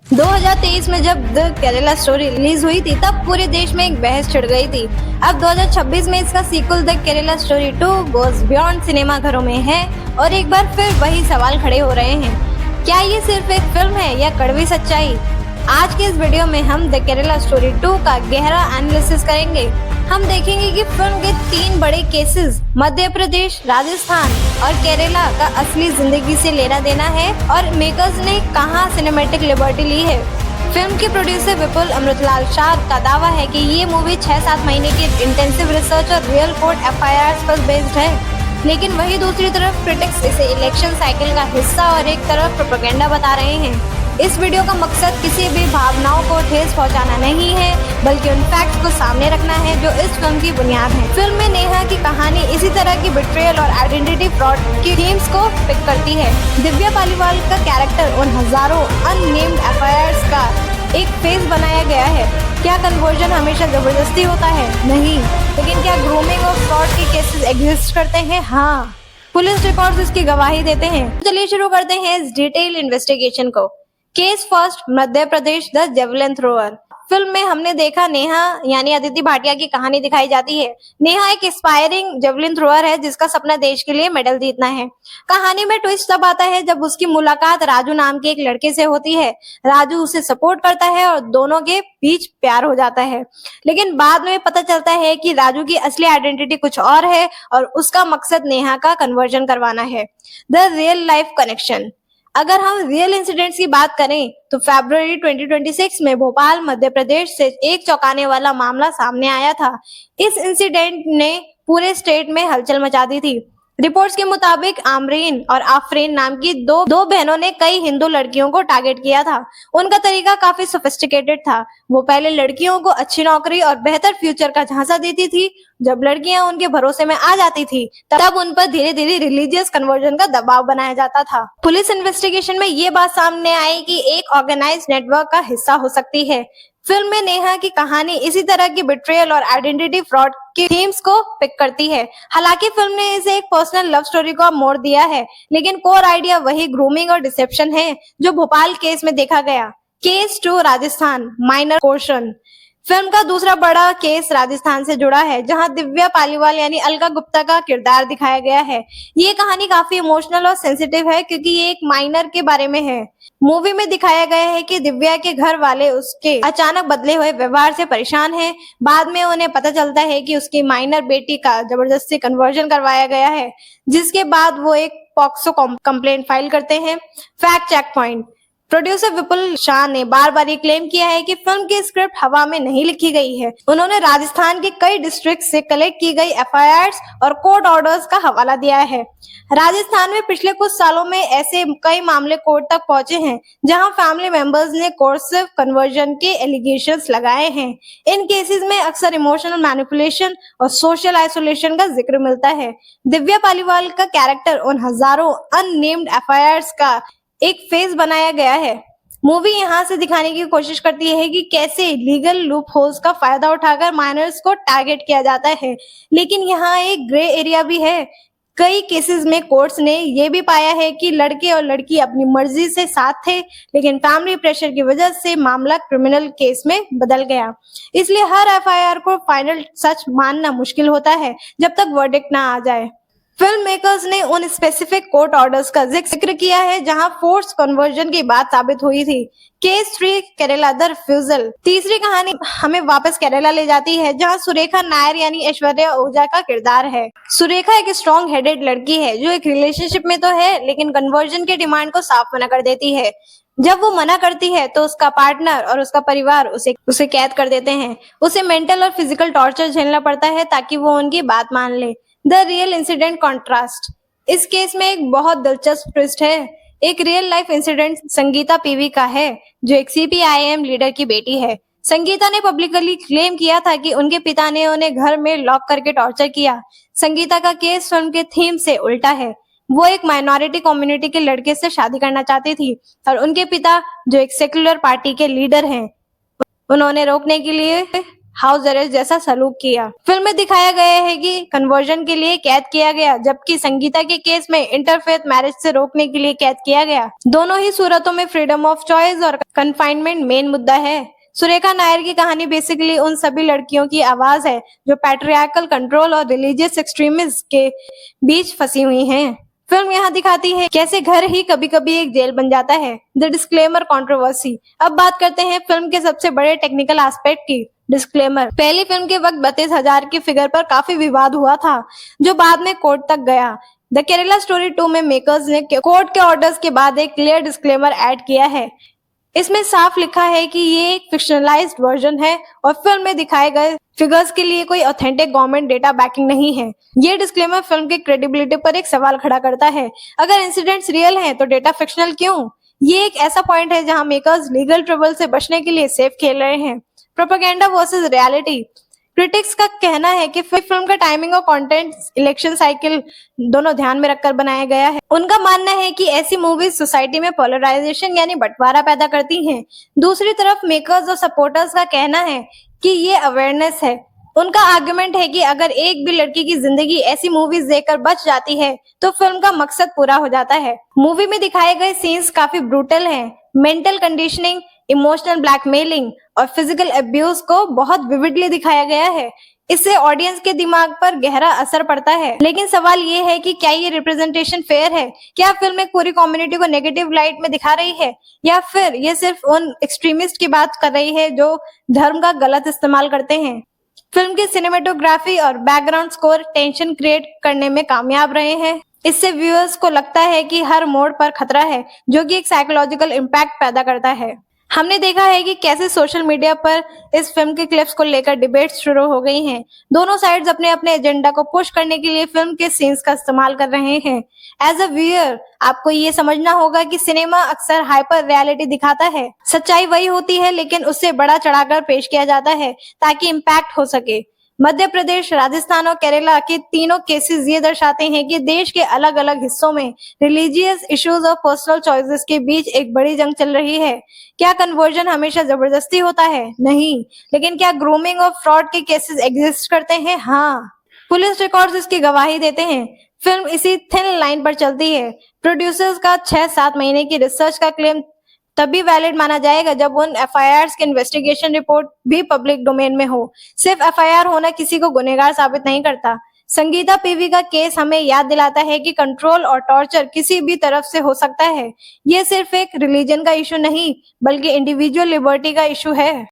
2023 में जब the Kerala story release हुई थी तब पूरे देश में एक बहस छिड़ गई थी। अब 2026 में इसका sequel the Kerala story 2 goes beyond cinema घरों में है और एक बार फिर वही सवाल खड़े हो रहे हैं, क्या ये सिर्फ एक फिल्म है या कड़वी सच्चाई। आज के इस वीडियो में हम द केरला स्टोरी 2 का गहरा एनालिसिस करेंगे। हम देखेंगे कि फिल्म के 3 बड़े केसेस मध्य प्रदेश, राजस्थान और केरला का असली जिंदगी से लेना देना है और मेकर्स ने कहां सिनेमैटिक लिबर्टी ली है। फिल्म के प्रोड्यूसर विपुल अमृतलाल शाह का दावा है कि ये मूवी 6-7 महीने की इंटेंसिव रिसर्च और रियल कोर्ट एफआईआर पर बेस्ड है, लेकिन वही दूसरी तरफ क्रिटिक्स इसे इलेक्शन साइकिल का हिस्सा और एक तरफ प्रोपेगेंडा बता रहे हैं। इस वीडियो का मकसद किसी भी भावनाओं को ठेस पहुंचाना नहीं है, बल्कि उन फैक्ट्स को सामने रखना है जो इस फिल्म की बुनियाद है। फिल्म में नेहा की कहानी इसी तरह की बिट्रेयल और आइडेंटिटी फ्रॉड की थीम्स को पिक करती है। दिव्या पालीवाल का कैरेक्टर उन हजारों अननेम्ड एफआईआर्स का एक फेस बनाया गया है। क्या कन्वर्जन हमेशा जबरदस्ती होता है? नहीं। लेकिन क्या ग्रूमिंग और फ्रॉड के केसेस एग्जिस्ट करते हैं? हाँ, पुलिस रिकॉर्ड्स इसकी गवाही देते हैं। चलिए शुरू करते हैं इस डिटेल इन्वेस्टिगेशन को। Case first, Madhya Pradesh, the javelin thrower. Film में हमने देखा नेहा यानी अदिति भाटिया की कहानी दिखाई जाती है। नेहा एक एस्पायरिंग जेवलिन थ्रोअर है जिसका सपना देश के लिए मेडल जीतना है। कहानी में ट्विस्ट तब आता है जब उसकी मुलाकात राजू नाम के एक लड़के से होती है। राजू उसे सपोर्ट करता है और दोनों के बीच प्यार हो जाता है, लेकिन बाद में पता चलता है कि राजू की असली आइडेंटिटी कुछ और है और उसका मकसद नेहा का कन्वर्जन करवाना है। The real life connection. अगर हम रियल इंसिडेंट्स की बात करें तो फरवरी 2026 में भोपाल मध्य प्रदेश से एक चौंकाने वाला मामला सामने आया था। इस इंसिडेंट ने पूरे स्टेट में हलचल मचा दी थी। रिपोर्ट्स के मुताबिक आमरीन और आफरीन नाम की दो बहनों ने कई हिंदू लड़कियों को टारगेट किया था। उनका तरीका काफी सोफिस्टिकेटेड था। वो पहले लड़कियों को अच्छी नौकरी और बेहतर फ्यूचर का झांसा देती थी। जब लड़कियां उनके भरोसे में आ जाती थी तब उन पर धीरे धीरे रिलीजियस कन्वर्जन का दबाव बनाया जाता था। पुलिस इन्वेस्टिगेशन में ये बात सामने आई कि एक ऑर्गेनाइज्ड नेटवर्क का हिस्सा हो सकती है। फिल्म में नेहा की कहानी इसी तरह की बिट्रेयल और आइडेंटिटी फ्रॉड की थीम्स को पिक करती है। हालांकि फिल्म ने इसे एक पर्सनल लव स्टोरी को मोड़ दिया है, लेकिन कोर आइडिया वही ग्रूमिंग और डिसेप्शन है जो भोपाल केस में देखा गया। Case 2, Rajasthan, minor coercion. Film का दूसरा बड़ा केस राजस्थान से जुड़ा है, जहां दिव्या पालीवाल यानी अलका गुप्ता का किरदार दिखाया गया है। ये कहानी काफी इमोशनल और सेंसिटिव है क्योंकि ये एक माइनर के बारे में है। मूवी में दिखाया गया है कि दिव्या के घर वाले उसके अचानक बदले हुए व्यवहार से परेशान हैं। बाद में उन्हें पता चलता है कि उसकी माइनर बेटी का जबरदस्ती कन्वर्जन करवाया गया है, जिसके बाद वो एक पॉक्सो कंप्लेंट फाइल करते हैं। Fact check point. Producer Vipul Shah ने बार बार ये क्लेम किया है कि फिल्म की स्क्रिप्ट हवा में नहीं लिखी गई है। उन्होंने राजस्थान के कई डिस्ट्रिक्ट से कलेक्ट की गई एफआईआर्स और कोर्ट ऑर्डर्स का हवाला दिया है। राजस्थान में पिछले कुछ सालों में ऐसे कई मामले कोर्ट तक पहुंचे हैं जहां फैमिली मेंबर्स ने कोर्सिव कन्वर्जन के एलिगेशंस लगाए हैं। इन केसेस में अक्सर इमोशनल मैनिपुलेशन और सोशल आइसोलेशन का जिक्र मिलता है। दिव्या पालीवाल का कैरेक्टर उन हजारों अननेम्ड एफआईआर्स का एक फेस बनाया गया है। मूवी यहाँ से दिखाने की कोशिश करती है कि कैसे लीगल लूप होल्स का फायदा उठाकर माइनर्स को टारगेट किया जाता है, लेकिन यहाँ एक ग्रे एरिया भी है। कई केसेस में कोर्ट्स ने ये भी पाया है कि लड़के और लड़की अपनी मर्जी से साथ थे, लेकिन फैमिली प्रेशर की वजह से मामला क्रिमिनल केस में बदल गया। इसलिए हर एफआईआर को फाइनल सच मानना मुश्किल होता है जब तक वर्डिक्ट ना आ जाए। फिल्म मेकर्स ने उन स्पेसिफिक कोर्ट ऑर्डर्स का जिक्र किया है जहां फोर्स कन्वर्जन की बात साबित हुई थी। Case 3, Kerala, the refusal. तीसरी कहानी हमें वापस केरला ले जाती है, जहां सुरेखा नायर यानी ऐश्वर्या ओझा का किरदार है। सुरेखा एक स्ट्रॉन्ग हेडेड लड़की है जो एक रिलेशनशिप में तो है, लेकिन कन्वर्जन के डिमांड को साफ मना कर देती है। जब वो मना करती है तो उसका पार्टनर और उसका परिवार उसे कैद कर देते हैं। उसे मेंटल और फिजिकल टॉर्चर झेलना पड़ता है ताकि वो उनकी बात मान ले। The real incident contrast. इस केस में एक बहुत दिलचस्प ट्विस्ट है। एक real life incident Sangeeta PV का है, जो एक सीपीआईएम लीडर की बेटी है। संगीता ने पब्लिकली क्लेम किया था कि उनके पिता ने उन्हें घर में लॉक करके टॉर्चर किया। संगीता का केस फिल्म के थीम से उल्टा है। वो एक माइनॉरिटी कम्युनिटी के लड़के से शादी करना चाहती थी और उनके पिता, जो एक सेक्युलर पार्टी के लीडर हैं, उन्होंने रोकने के लिए हाउस अरेस्ट जैसा सलूक किया। फिल्म में दिखाया गया है कि कन्वर्जन के लिए कैद किया गया, जबकि संगीता के केस में इंटरफेथ मैरिज से रोकने के लिए कैद किया गया। दोनों ही सूरतों में फ्रीडम ऑफ चॉइस और कन्फाइनमेंट मेन मुद्दा है। सुरेखा नायर की कहानी बेसिकली उन सभी लड़कियों की आवाज है जो पैट्रियार्कल कंट्रोल और रिलीजियस एक्सट्रीमिज्म के बीच फंसी हुई हैं। फिल्म यहाँ दिखाती है कैसे घर ही कभी कभी एक जेल बन जाता है। The disclaimer controversy. अब बात करते हैं फिल्म के सबसे बड़े टेक्निकल एस्पेक्ट की। डिस्क्लेमर। पहली फिल्म के वक्त 32,000 की फिगर पर काफी विवाद हुआ था, जो बाद में कोर्ट तक गया। द केरला स्टोरी 2 में मेकर्स ने कोर्ट के ऑर्डर्स के बाद एक क्लियर डिस्क्लेमर ऐड किया है। इसमें साफ लिखा है कि ये एक फिक्शनलाइज्ड वर्जन है और फिल्म में दिखाए गए फिगर्स के लिए कोई ऑथेंटिक गवर्नमेंट डेटा बैकिंग नहीं है। ये डिस्क्लेमर फिल्म की क्रेडिबिलिटी पर एक सवाल खड़ा करता है। अगर इंसिडेंट्स रियल हैं तो डेटा फिक्शनल क्यों? ये एक ऐसा पॉइंट है जहां मेकर्स लीगल ट्रबल से बचने के लिए सेफ खेल रहे हैं। Propaganda versus reality. क्रिटिक्स का कहना है कि फिल्म का टाइमिंग और कंटेंट इलेक्शन साइकिल दोनों ध्यान में रखकर बनाया गया है। उनका मानना है कि ऐसी मूवीज सोसाइटी में पोलराइजेशन यानी बंटवारा पैदा करती हैं। दूसरी तरफ मेकर्स और सपोर्टर्स का कहना है कि ये अवेयरनेस है। उनका आर्गुमेंट है कि अगर एक भी लड़की की जिंदगी ऐसी मूवीज देखकर बच जाती है तो फिल्म का मकसद पूरा हो जाता है। मूवी में दिखाए गए सीन्स काफी ब्रूटल हैं। मेंटल कंडीशनिंग, इमोशनल ब्लैकमेलिंग और फिजिकल अब्यूज को बहुत विविडली दिखाया गया है। इससे ऑडियंस के दिमाग पर गहरा असर पड़ता है। लेकिन सवाल ये है कि क्या ये रिप्रेजेंटेशन फेयर है? क्या फिल्म एक पूरी कम्युनिटी को नेगेटिव लाइट में दिखा रही है, या फिर ये सिर्फ उन एक्सट्रीमिस्ट की बात कर रही है जो धर्म का गलत इस्तेमाल करते हैं? फिल्म की सिनेमेटोग्राफी और बैकग्राउंड स्कोर टेंशन क्रिएट करने में कामयाब रहे हैं। इससे व्यूअर्स को लगता है कि हर मोड़ पर खतरा है, जो कि एक साइकोलॉजिकल इम्पैक्ट पैदा करता है। हमने देखा है कि कैसे सोशल मीडिया पर इस फिल्म के क्लिप्स को लेकर डिबेट्स शुरू हो गई हैं। दोनों साइड्स अपने अपने एजेंडा को पुश करने के लिए फिल्म के सीन्स का इस्तेमाल कर रहे हैं। एज अ व्यूअर आपको ये समझना होगा कि सिनेमा अक्सर हाइपर रियलिटी दिखाता है। सच्चाई वही होती है, लेकिन उससे बड़ा चढ़ाकर पेश किया जाता है ताकि इम्पैक्ट हो सके। मध्य प्रदेश, राजस्थान और केरला के तीनों केसेस ये दर्शाते हैं कि देश के अलग अलग हिस्सों में रिलीजियस इश्यूज और पर्सनल चॉइसेस के बीच एक बड़ी जंग चल रही है। क्या कन्वर्जन हमेशा जबरदस्ती होता है? नहीं। लेकिन क्या ग्रूमिंग और फ्रॉड के केसेस एग्जिस्ट करते हैं? हाँ। पुलिस रिकॉर्ड्स इसकी गवाही देते हैं। फिल्म इसी थिन लाइन पर चलती है। प्रोड्यूसर्स का 6-7 महीने की रिसर्च का क्लेम तभी वैलिड माना जाएगा जब उन एफआईआर की इन्वेस्टिगेशन रिपोर्ट भी पब्लिक डोमेन में हो। सिर्फ एफआईआर होना किसी को गुनहगार साबित नहीं करता। संगीता पीवी का केस हमें याद दिलाता है कि कंट्रोल और टॉर्चर किसी भी तरफ से हो सकता है। ये सिर्फ एक रिलीजन का इशू नहीं, बल्कि इंडिविजुअल लिबर्टी का इशू है।